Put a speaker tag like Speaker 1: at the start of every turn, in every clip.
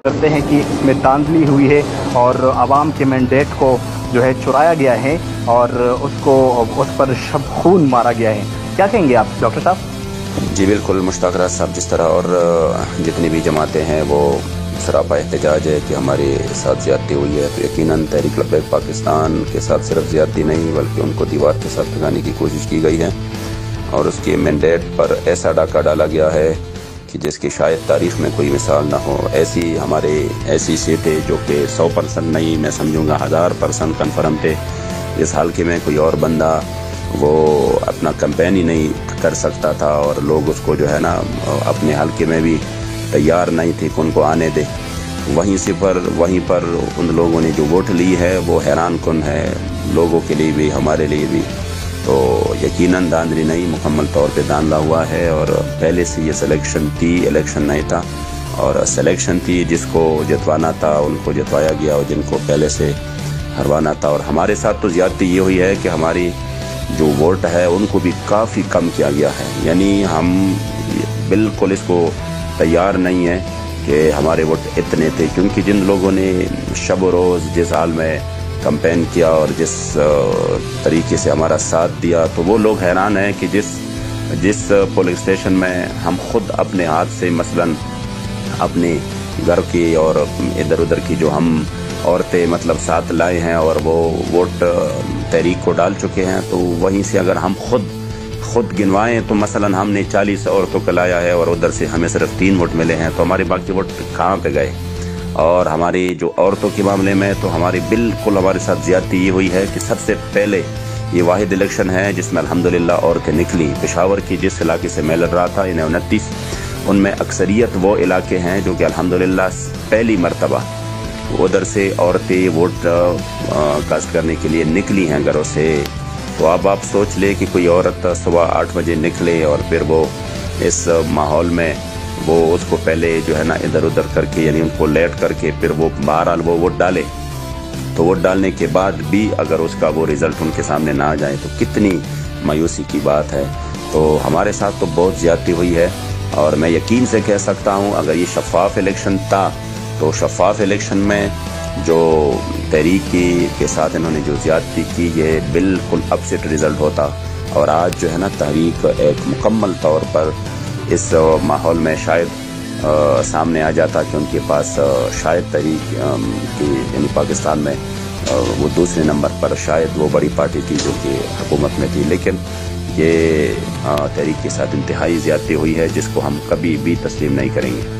Speaker 1: करते हैं कि इसमें धांधली हुई है और आवाम के मैंडेट को जो है चुराया गया है और उस पर शब खून मारा गया है। क्या कहेंगे आप डॉक्टर साहब?
Speaker 2: जी बिल्कुल, मुश्ताक राज साहब जिस तरह और जितनी भी जमातें हैं वो सरापा एहतजाज है कि हमारे साथ ज़्यादती हुई है, तो यकीनन तहरीक लब्बैक पाकिस्तान के साथ सिर्फ ज़्यादती नहीं बल्कि उनको दीवार के साथ भगाने की कोशिश की गई है और उसके मैंडेट पर ऐसा डाका डाला गया है कि जिसकी शायद तारीख़ में कोई मिसाल ना हो। ऐसी सीटें जो कि 100% नहीं, मैं समझूंगा 1000% कन्फर्म थे। इस हल्के में कोई और बंदा वो अपना कैंपेन ही नहीं कर सकता था और लोग उसको जो है ना अपने हल्के में भी तैयार नहीं थे कि उनको आने दे। वहीं पर उन लोगों ने जो वोट ली है वो हैरान कुन है, लोगों के लिए भी हमारे लिए भी। तो यकीनन धांधली नहीं, मुकम्मल तौर पे धांधला हुआ है और पहले से ये सिलेक्शन थी, इलेक्शन नहीं था और सिलेक्शन थी। जिसको जितवाना था उनको जितवाया गया और जिनको पहले से हरवाना था। और हमारे साथ तो ज़्यादती ये हुई है कि हमारी जो वोट है उनको भी काफ़ी कम किया गया है, यानी हम बिल्कुल इसको तैयार नहीं है कि हमारे वोट इतने थे, क्योंकि जिन लोगों ने शब व रोज़ जिस हाल में कैंपेन किया और जिस तरीके से हमारा साथ दिया, तो वो लोग हैरान हैं कि जिस पोलिंग स्टेशन में हम खुद अपने हाथ से मसलन अपने घर की और इधर उधर की जो हम औरतें मतलब साथ लाए हैं और वो वोट तहरीक को डाल चुके हैं, तो वहीं से अगर हम खुद गिनवाएं तो मसलन हमने 40 औरतों को लाया है और उधर से हमें सिर्फ 3 वोट मिले हैं, तो हमारे बाकी वोट कहाँ पे गए? और हमारी जो औरतों के मामले में तो हमारी बिल्कुल हमारे साथ ज़्यादती ये हुई है कि सबसे पहले ये वाहिद इलेक्शन है जिसमें अल्हम्दुलिल्लाह औरतें निकली। पेशावर की जिस इलाके से मैं लड़ रहा था, इन्हें 29, उनमें अक्सरियत वो इलाके हैं जो कि अल्हम्दुलिल्लाह पहली मरतबा उधर से औरतें वोट कास्ट करने के लिए निकली हैं घरों से। तो अब आप सोच ले कि कोई औरत सुबह 8 बजे निकले और फिर वो इस माहौल में वो उसको पहले जो है ना इधर उधर करके यानी उनको लेट करके फिर वो बहरहाल वो वोट डाले, तो वोट डालने के बाद भी अगर उसका वो रिज़ल्ट उनके सामने ना आ जाए तो कितनी मायूसी की बात है। तो हमारे साथ तो बहुत ज़्यादती हुई है और मैं यकीन से कह सकता हूँ अगर ये शफाफ इलेक्शन था तो शफाफ इलेक्शन में जो तहरीक के साथ इन्होंने जो ज़्यादती की ये बिल्कुल अपसेट रिज़ल्ट होता और आज जो है ना तहरीक एक मुकम्मल तौर पर इस माहौल में शायद सामने आ जाता कि उनके पास शायद तहरीक की यानी पाकिस्तान में वो दूसरे नंबर पर शायद वो बड़ी पार्टी थी जो कि हुकूमत में थी, लेकिन ये तहरीक के साथ इंतहाई ज़्यादती हुई है जिसको हम कभी भी तस्लीम नहीं करेंगे।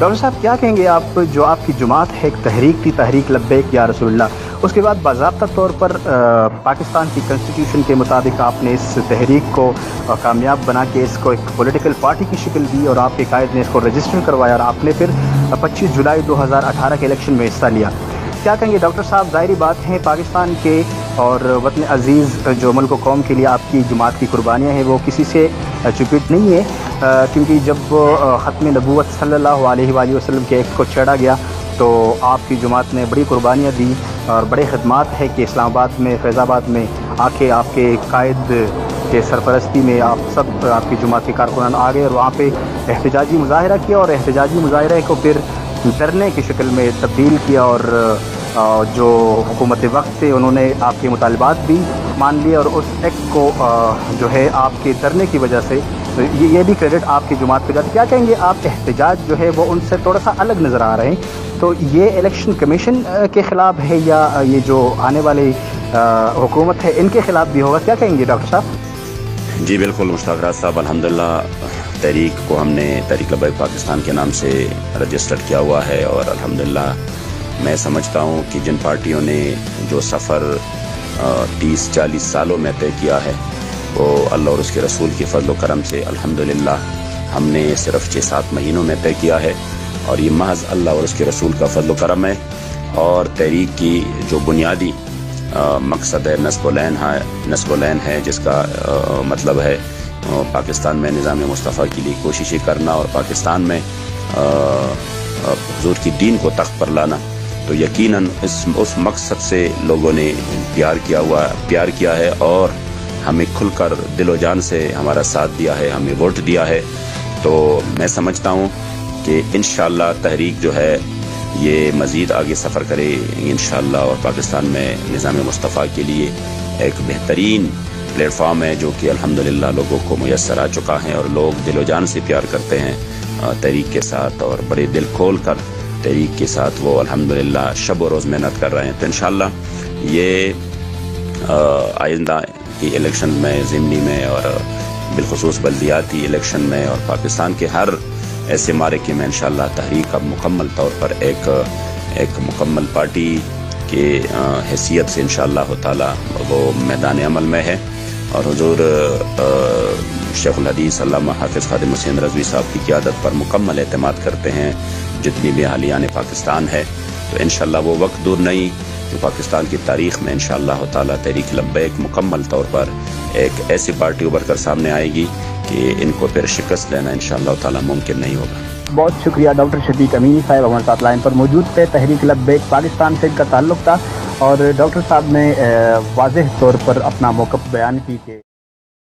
Speaker 1: डॉक्टर साहब क्या कहेंगे आप, जो आपकी जमात है एक तहरीक थी, तहरीक लब्बैक या रसूलुल्लाह, उसके बाद बाज़ाब्ता तौर पर पाकिस्तान की कॉन्स्टिट्यूशन के मुताबिक आपने इस तहरीक को कामयाब बना के इसको एक पॉलिटिकल पार्टी की शक्ल दी और आपके कायद ने इसको रजिस्टर करवाया और आपने फिर 25 जुलाई 2018 के इलेक्शन में हिस्सा लिया। क्या कहेंगे डॉक्टर साहब? ज़ाहिरी बात है पाकिस्तान के और वतन अज़ीज़ जो मुल्क कौम के लिए आपकी जमात की कुर्बानियाँ हैं वो किसी से चुपिट नहीं है, क्योंकि जब ख़त्म नबूवत सल्लल्लाहु अलैहि वसल्लम के एक्ट को छेड़ा गया तो आपकी जमात ने बड़ी कुर्बानियाँ दी और बड़े खदमात है कि इस्लामाबाद में, फैज़ाबाद में आके आपके कायद के सरपरस्ती में आप सब आपकी जमात के कारकुनान आ गए और वहाँ पे एहतजाजी मुजाहरा किया और एहतजाजी मुजाहरे को फिर धरने की शक्ल में तब्दील किया और जो हुकूमत वक्त थे उन्होंने आपके मुतालबात भी मान लिए और उस एक्ट को जो है आपके धरने की वजह से ये भी क्रेडिट आपकी जमात को जाता है। क्या कहेंगे आप, एहतजाज जो है वो उनसे थोड़ा सा अलग नज़र आ रहे हैं, तो ये इलेक्शन कमीशन के ख़िलाफ़ है या ये जो आने वाली हुकूमत है इनके ख़िलाफ़ भी होगा? क्या कहेंगे डॉक्टर साहब?
Speaker 2: जी बिल्कुल मुश्ताक राज साहब, अल्हम्दुलिल्लाह तहरीक को हमने तहरीक लब्बैक पाकिस्तान के नाम से रजिस्टर्ड किया हुआ है और अल्हम्दुलिल्लाह मैं समझता हूँ कि जिन पार्टियों ने जो सफ़र 30-40 सालों में तय किया है वो अल्लाह और उसके रसूल के फजल करम से अल्हम्दुलिल्लाह हमने सिर्फ 6-7 महीनों में तय किया है और ये महज अल्लाह और उसके रसूल का फजल करम है। और तहरीक की जो बुनियादी मकसद है नस्बुलैन है जिसका मतलब है पाकिस्तान में निज़ाम मुस्तफ़ा के लिए कोशिशें करना और पाकिस्तान में हुज़ूर की दीन को तख्त पर लाना, तो यकीनन उस मकसद से लोगों ने प्यार किया है और हमें खुलकर दिलो जान से हमारा साथ दिया है, हमें वोट दिया है। तो मैं समझता हूँ कि इंशाअल्लाह तहरीक जो है یہ مزید آگے سفر کرے انشاءاللہ، اور پاکستان میں نظام مصطفیٰ کے لیے ایک بہترین پلیٹ فارم ہے جو کہ الحمدللہ لوگوں کو میسر آ چکا ہے، اور لوگ دل و جان سے پیار کرتے ہیں تحریک کے ساتھ، اور بڑے دل کھول کر تحریک کے ساتھ وہ الحمدللہ شب و روز محنت کر رہے ہیں۔ تو انشاءاللہ یہ آئندہ کی الیکشن میں، ضمنی میں اور بالخصوص بلدیاتی الیکشن میں اور پاکستان کے ہر ایسے معرکے میں انشاءاللہ تحریک اب مکمل طور پر ایک مکمل پارٹی کے حیثیت سے انشاءاللہ تعالی وہ میدان عمل میں ہے، اور حضور شیخ الحدیث علامہ حافظ خادم حسین رضوی صاحب کی قیادت پر مکمل اعتماد کرتے ہیں جتنی بھی اہالیان پاکستان ہے۔ تو انشاءاللہ وہ وقت دور نہیں کہ پاکستان کی تاریخ میں انشاءاللہ تعالی تحریک لبیک مکمل طور پر ایک ایسی پارٹی ابھر کر سامنے آئے گی کہ ان کو پھر شکست لینا انشاءاللہ تعالی ممکن نہیں ہوگا۔
Speaker 1: بہت شکریہ ڈاکٹر شفیق امینی صاحب ہمارے ساتھ لائن پر موجود تھے۔ تحریک لبیک پاکستان سے ان کا تعلق تھا، اور ڈاکٹر صاحب نے واضح طور پر اپنا موقف بیان کی کہ